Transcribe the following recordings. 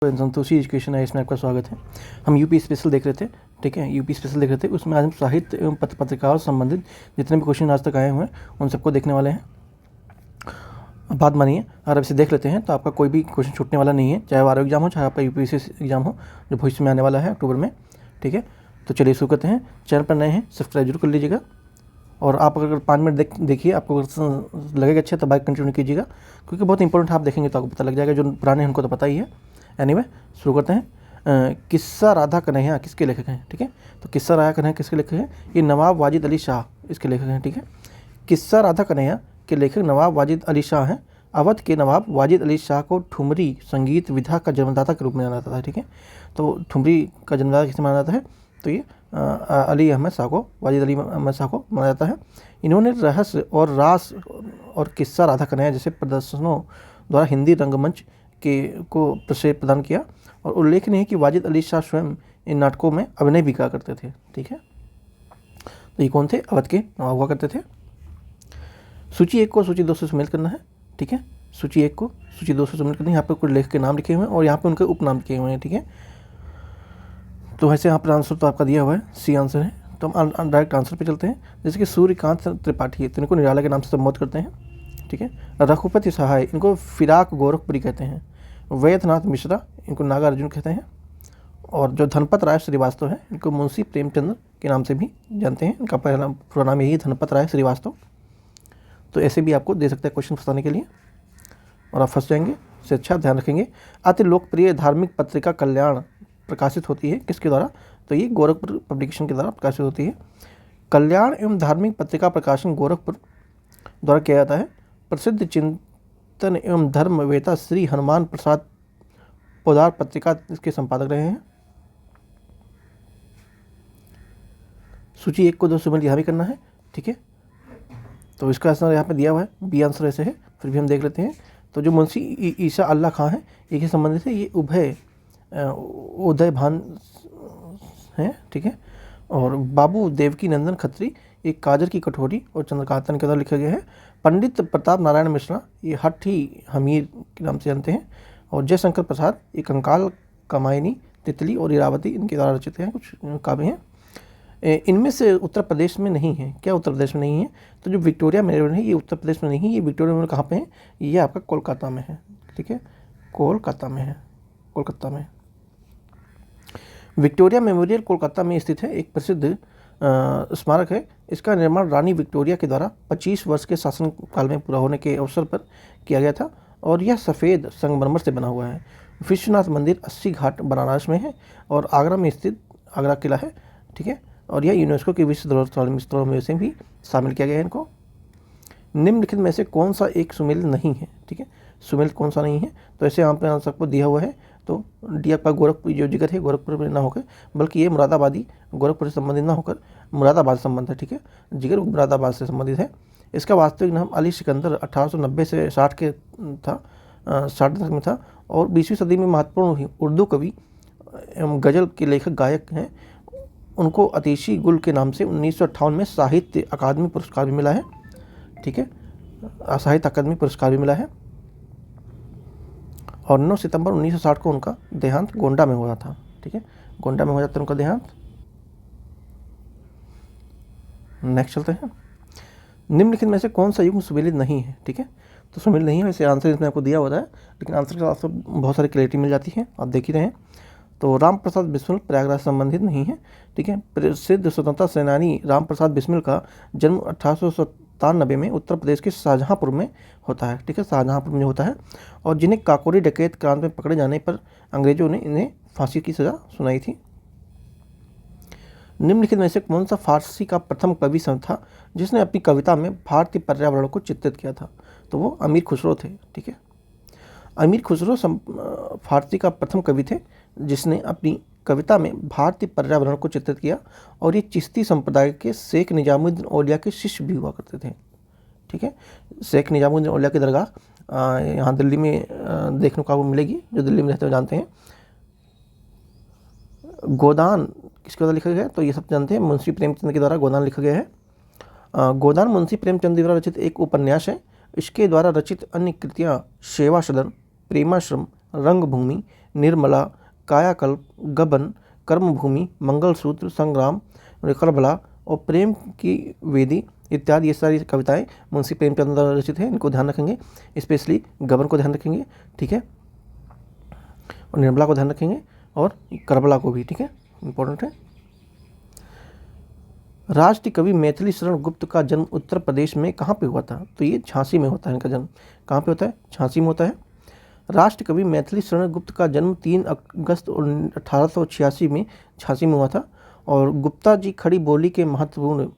Santoshi education है, इसमें आपका स्वागत है। हम यूपी स्पेशल देख रहे थे, ठीक है, यूपी स्पेशल देख रहे थे। उसमें आज हम साहित्य एवं पत्रिकाओं से संबंधित जितने भी क्वेश्चन आज तक आए हुए हैं उन सबको देखने वाले हैं। बात मानिए, अगर इसे देख लेते हैं तो आपका कोई भी क्वेश्चन छूटने वाला नहीं है, चाहे वो एग्जाम हो, चाहे आपका यूपीएससी एग्जाम हो जो भविष्य में आने वाला है अक्टूबर में, ठीक है। तो चलिए शुरू करते हैं। चैनल पर नए हैं सब्सक्राइब जरूर कर लीजिएगा, और आप अगर 5 मिनट देखिए, आपको लगेगा अच्छा तो बाइक कंटिन्यू कीजिएगा, क्योंकि बहुत इंपॉर्टेंट आप देखेंगे तो आपको पता लग जाएगा। जो पुराने हैं उनको तो पता ही है। एनीवे शुरू करते हैं। किस्सा राधा कन्हैया किसके लेखक हैं, ठीक है। तो किस्सा राधा कन्हैया किसके लेखक हैं? ये नवाब वाजिद अली शाह इसके लेखक हैं, ठीक है। किस्सा राधा कन्हैया के लेखक नवाब वाजिद अली शाह हैं। अवध के नवाब वाजिद अली शाह को ठुमरी संगीत विधा का जन्मदाता के रूप में जाना जाता है, ठीक है। तो ठुमरी का जन्मदाता किसे माना जाता है? तो ये अली अहमद शाह को, वाजिद अली अहमद शाह को माना जाता है। इन्होंने रहस्य और रास और किस्सा राधा कन्हैया जैसे प्रदर्शनों द्वारा हिंदी रंगमंच को प्रश्रय प्रदान किया, और उल्लेखनीय है कि वाजिद अली शाह स्वयं इन नाटकों में अभिनय भी किया करते थे, ठीक है। तो ये कौन थे? अवध के नवाब हुआ करते थे। सूची 1 को सूची 2 से सम्मिलित करना है, ठीक है। सूची 1 को सूची 2 से सम्मिलित करना है। यहाँ पर कुछ लेखक के नाम लिखे हुए हैं और यहाँ पे उनके उपनाम लिखे हुए हैं, ठीक है। तो वैसे यहाँ पर आंसर तो आपका दिया हुआ है, सी आंसर है। तो हम डायरेक्ट आंसर पे चलते हैं। जैसे कि सूर्यकांत त्रिपाठी, तो इनको निराला के नाम से संबोधित करते हैं, ठीक है। रघुपति सहाय, इनको फिराक गोरखपुरी कहते हैं। वैद्यनाथ मिश्रा, इनको नागार्जुन कहते हैं। और जो धनपत राय श्रीवास्तव है, इनको मुंशी प्रेमचंद्र के नाम से भी जानते हैं। इनका पहला पूरा नाम यही है, धनपत राय श्रीवास्तव। तो ऐसे भी आपको दे सकते हैं क्वेश्चन फंसाने के लिए, और आप फंस जाएंगे। इससे अच्छा ध्यान रखेंगे। अति लोकप्रिय धार्मिक पत्रिका कल्याण प्रकाशित होती है किसके द्वारा? तो ये गोरखपुर पब्लिकेशन के द्वारा प्रकाशित होती है। कल्याण एवं धार्मिक पत्रिका प्रकाशन गोरखपुर द्वारा किया जाता है। प्रसिद्ध चिंतन एवं धर्मवेता श्री हनुमान प्रसाद पोदार पत्रिका इसके संपादक रहे हैं। सूची 1 को 2 सम्मिलित यहाँ भी करना है, ठीक है। तो इसका आंसर यहाँ पे दिया हुआ है, बी आंसर ऐसे है। फिर भी हम देख लेते हैं। तो जो मुंशी ईसा अल्लाह खां है, एक ही संबंधित है। ये उदय भान हैं, ठीक है। और बाबू देवकी नंदन खत्री, एक काजर की कटोरी और चंद्रकांतन के द्वारा लिखा गया है। पंडित प्रताप नारायण मिश्रा, ये हठी हमीर के नाम से जानते हैं। और जयशंकर प्रसाद, ये कंकाल कमायनी तितली और इरावती इनके द्वारा रचित हैं कुछ काव्य हैं। इनमें से उत्तर प्रदेश में नहीं है। क्या उत्तर प्रदेश में नहीं है? तो जो विक्टोरिया मेमोरियल है ये उत्तर प्रदेश में नहीं है। ये विक्टोरिया मेमोरियल कहाँ पे है? ये आपका कोलकाता में है, ठीक है। कोलकाता में है, कोलकाता में। विक्टोरिया मेमोरियल कोलकाता में स्थित है, एक प्रसिद्ध स्मारक है। इसका निर्माण रानी विक्टोरिया के द्वारा 25 वर्ष के शासनकाल में पूरा होने के अवसर पर किया गया था, और यह सफ़ेद संगमरमर से बना हुआ है। विश्वनाथ मंदिर 80 घाट बनारस में है, और आगरा में स्थित आगरा किला है, ठीक है। और यह यूनेस्को की विश्व धरोहर स्थलों में से भी शामिल किया गया है इनको। निम्नलिखित में से कौन सा एक सुमेलित नहीं है, ठीक है। सुमेलित कौन सा नहीं है? तो ऐसे यहाँ पर आंसर को दिया हुआ है। तो डी आपका गोरखपुर, जो जिगर है गोरखपुर में ना होकर, बल्कि ये मुरादाबादी, गोरखपुर से संबंधित ना होकर मुरादाबाद संबंध है, ठीक है। जिगर मुरादाबाद से संबंधित है। इसका वास्तविक नाम अली सिकंदर 1890 से 60 के था, 60 तक में था। और 20वीं सदी में महत्वपूर्ण उर्दू कवि एवं गज़ल के लेखक गायक हैं। उनको अतीशी गुल के नाम से 1958 में साहित्य अकादमी पुरस्कार भी मिला है, ठीक है। साहित्य अकादमी पुरस्कार भी मिला है। और 9 सितंबर 1960 को उनका देहांत गोंडा में हुआ था, ठीक है। गोंडा में हो जाता है उनका देहांत। नेक्स्ट चलते हैं। निम्नलिखित में से कौन सा युग्म सुमेलित नहीं है, ठीक है। तो सुमेलित नहीं है, वैसे आंसर इसमें आपको दिया हुआ है, लेकिन आंसर के साथ बहुत सारी क्लैरिटी मिल जाती है, आप देख ही रहे हैं। तो राम प्रसाद बिस्मिल प्रयागराज संबंधित नहीं है, ठीक है। प्रसिद्ध स्वतंत्रता सेनानी राम प्रसाद बिस्मिल का जन्म 1897 में उत्तर प्रदेश के शाहजहाँपुर में होता है, ठीक है। शाहजहाँपुर में होता है। और जिन्हें काकोरी डकैत कांड में पकड़े जाने पर अंग्रेजों ने इन्हें फांसी की सज़ा सुनाई थी। निम्नलिखित में से कौन सा फारसी का प्रथम कवि था जिसने अपनी कविता में भारतीय पर्यावरण को चित्रित किया था? तो वो अमीर खुसरो थे, ठीक है। अमीर खुसरो फारसी का प्रथम कवि थे जिसने अपनी कविता में भारतीय पर्यावरण को चित्रित किया, और ये चिश्ती संप्रदाय के शेख निजामुद्दीन औलिया के शिष्य भी हुआ करते थे, ठीक है। शेख निजामुद्दीन औलिया की दरगाह यहाँ दिल्ली में देखने को आपको मिलेगी, जो दिल्ली में रहते हुए जानते हैं। गोदान किसके द्वारा लिखा गया है? तो ये सब जानते हैं, मुंशी प्रेमचंद के द्वारा गोदान लिखा गया है। गोदान मुंशी प्रेमचंद द्वारा रचित एक उपन्यास है। इसके द्वारा रचित अन्य कृतियाँ सेवा सदन, प्रेमाश्रम, रंगभूमि, निर्मला, कायाकल्प, गबन, कर्मभूमि, मंगलसूत्र, संग्राम, करबला और प्रेम की वेदी इत्यादि ये सारी कविताएं मुंशी प्रेमचंद द्वारा रचित हैं। इनको ध्यान रखेंगे, स्पेशली गबन को ध्यान रखेंगे, ठीक है, और निर्मला को ध्यान रखेंगे और करबला को भी, ठीक है, इंपॉर्टेंट है। राष्ट्रीय कवि मैथिली शरण गुप्त का जन्म उत्तर प्रदेश में कहाँ पे हुआ था? तो ये झांसी में होता है। इनका जन्म कहाँ पे होता है? झांसी में होता है। राष्ट्र कवि मैथिली शरण गुप्त का जन्म 3 अगस्त 1886 में झांसी में हुआ था। और गुप्ता जी खड़ी बोली के महत्वपूर्ण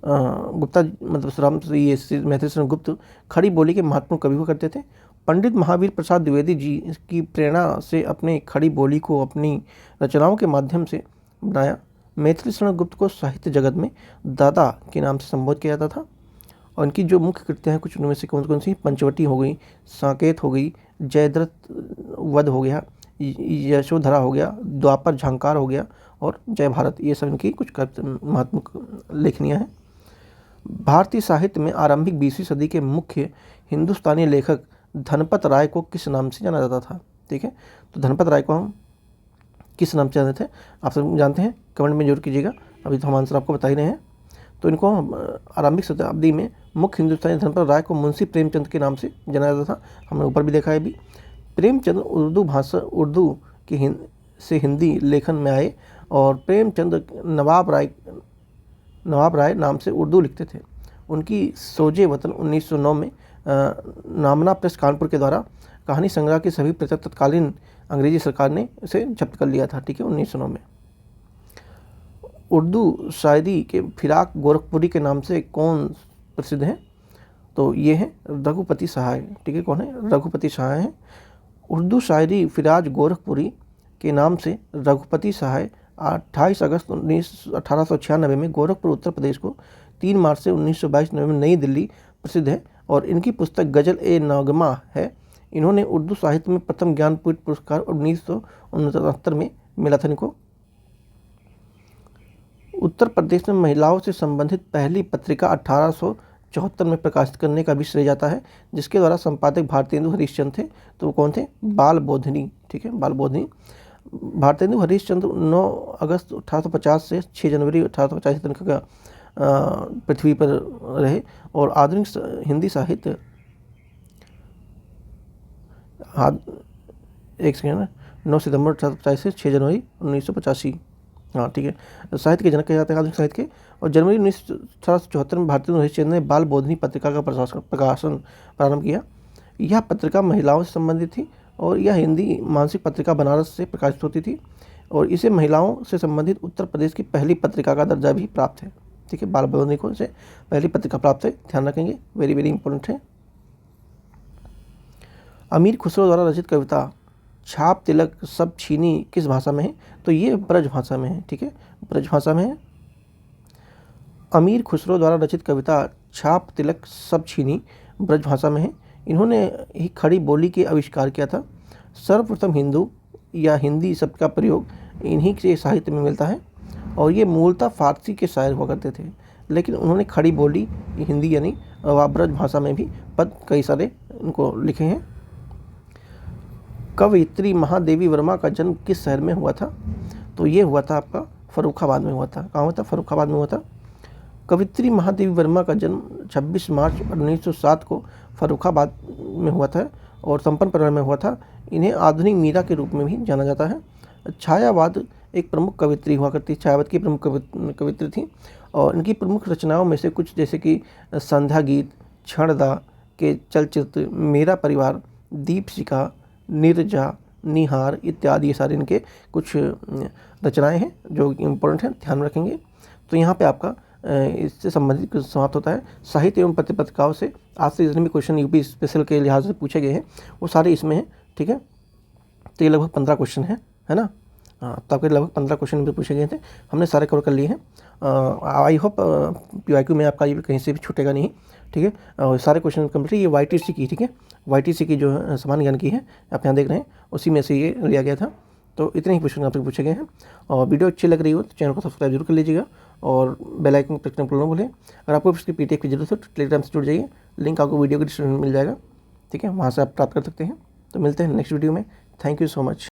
गुप्ता मतलब राम ये मैथिली शरण गुप्त खड़ी बोली के महत्वपूर्ण कवि हुआ करते थे। पंडित महावीर प्रसाद द्विवेदी जी की प्रेरणा से अपने खड़ी बोली को अपनी रचनाओं के माध्यम से बनाया। मैथिली शरण गुप्त को साहित्य जगत में दादा के नाम से संबोधित किया जाता था। और इनकी जो मुख्य कृतियाँ हैं कुछ उनमें से कौन कौन सी? पंचवटी हो गई, साकेत हो गई, जयद्रथ वध हो गया, यशोधरा हो गया, द्वापर झंकार हो गया और जय भारत, ये सब इनकी कुछ महत्वपूर्ण लेखनियाँ हैं। भारतीय साहित्य में आरंभिक 20वीं सदी के मुख्य हिंदुस्तानी लेखक धनपत राय को किस नाम से जाना जाता था? ठीक है, तो धनपत राय को हम किस नाम से जानते थे? आप सब जानते हैं, कमेंट में जरूर कीजिएगा। अभी तो हम आंसर आपको बता ही रहे हैं। तो इनको आरंभिक शताब्दी में मुख्य हिंदुस्तानी धनपत राय को मुंशी प्रेमचंद के नाम से जाना जाता था। हमने ऊपर भी देखा है भी। प्रेमचंद उर्दू से हिंदी लेखन में आए और प्रेमचंद नवाब राय नाम से उर्दू लिखते थे। उनकी सोजे वतन 1909 में नामना प्रेस कानपुर के द्वारा कहानी संग्रह की सभी प्रति तत्कालीन अंग्रेजी सरकार ने इसे जब्त कर लिया था, ठीक है, 1909 में। उर्दू शायरी के फिराक गोरखपुरी के नाम से कौन प्रसिद्ध है? तो ये है रघुपति सहाय, ठीक है, कौन है? रघुपति सहाय हैं। उर्दू शायरी फिराज गोरखपुरी के नाम से रघुपति सहाय 28 अगस्त 1896 में गोरखपुर उत्तर प्रदेश को, 3 मार्च से 1922 में नई दिल्ली प्रसिद्ध है। और इनकी पुस्तक गजल ए नगमा है। इन्होंने उर्दू साहित्य में प्रथम ज्ञानपीठ पुरस्कार 1969 में मिला था इनको। उत्तर प्रदेश में महिलाओं से संबंधित पहली पत्रिका 1874 में प्रकाशित करने का भी श्रेय जाता है, जिसके द्वारा संपादक भारतेंदु हरिश्चंद्र थे। तो वो कौन थे? बाल बोधिनी, ठीक है, बाल बोधिनी। भारतेंदु हरिश्चंद्र 9 अगस्त 1850 से 6 जनवरी 1885 तक का पृथ्वी पर रहे। और आधुनिक हिंदी साहित्य 9 सितंबर 1850 से 6 जनवरी 1985, हाँ ठीक है, साहित्य के जनक कहे जाते हैं आधुनिक साहित्य के। और जनवरी 1874 में भारतेंदु हरिश्चंद्र ने बाल बोधिनी पत्रिका का प्रकाशन प्रारंभ किया। यह पत्रिका महिलाओं से संबंधित थी और यह हिंदी मासिक पत्रिका बनारस से प्रकाशित होती थी। और इसे महिलाओं से संबंधित उत्तर प्रदेश की पहली पत्रिका का दर्जा भी प्राप्त है, ठीक है, बाल बोधिनी को से पहली पत्रिका प्राप्त है, ध्यान रखेंगे, वेरी वेरी इंपॉर्टेंट है। अमीर खुसरो द्वारा रचित कविता छाप तिलक सब छीनी किस भाषा में है? तो ये ब्रज भाषा में है, ठीक है, ब्रज भाषा में है। अमीर खुसरो द्वारा रचित कविता छाप तिलक सब छीनी ब्रज भाषा में है। इन्होंने ही खड़ी बोली के आविष्कार किया था। सर्वप्रथम हिंदू या हिंदी शब्द का प्रयोग इन्हीं के साहित्य में मिलता है। और ये मूलतः फारसी के शायर हुआ करते थे, लेकिन उन्होंने खड़ी बोली हिंदी यानी ब्रज भाषा में भी पद कई सारे इनको लिखे हैं। कवयित्री महादेवी वर्मा का जन्म किस शहर में हुआ था? तो ये हुआ था आपका फर्रुखाबाद में हुआ था। कहाँ हुआ था? फर्रुखाबाद में हुआ था। कवयित्री महादेवी वर्मा का जन्म 26 मार्च 1907 को फर्रुखाबाद में हुआ था और संपन्न परिवार में हुआ था। इन्हें आधुनिक मीरा के रूप में भी जाना जाता है। छायावाद एक प्रमुख कवित्री हुआ करती, छायावाद की प्रमुख कवित्री थी। और इनकी प्रमुख रचनाओं में से कुछ जैसे कि संध्या गीत, क्षणदा के चलचित्र, मेरा परिवार, दीपशिखा, निर्जा, निहार इत्यादि ये सारे इनके कुछ रचनाएं हैं जो इम्पोर्टेंट हैं, ध्यान रखेंगे। तो यहाँ पे आपका इससे संबंधित समाप्त होता है। साहित्य एवं पत्रिकाओं से आज से जितने भी क्वेश्चन यूपी स्पेशल के लिहाज से पूछे गए हैं वो सारे इसमें हैं, ठीक है। तो ये लगभग 15 क्वेश्चन है ना? हाँ, तो आपके लगभग 15 क्वेश्चन भी पूछे गए थे, हमने सारे कवर कर लिए हैं। आई होप PYQ में आपका ये कहीं से भी छूटेगा नहीं, ठीक है। और सारे क्वेश्चन कंप्लीट, ये YTC की, ठीक है, YTC की जो है सामान्य ज्ञान की है, आप यहाँ देख रहे हैं, उसी में से ये लिया गया था। तो इतने ही क्वेश्चन आपसे पूछे गए हैं। और वीडियो अच्छी लग रही हो तो चैनल को सब्सक्राइब जरूर कर लीजिएगा और बेल आइकन प्रेस करना ना भूलें। अगर आपको इसकी PDF की जरूरत हो तो टेलीग्राम से जुड़ जाइए, लिंक आपको वीडियो के डिस्क्रिप्शन में मिल जाएगा, ठीक है, वहाँ से आप प्राप्त कर सकते हैं। तो मिलते हैं नेक्स्ट वीडियो में, थैंक यू सो मच।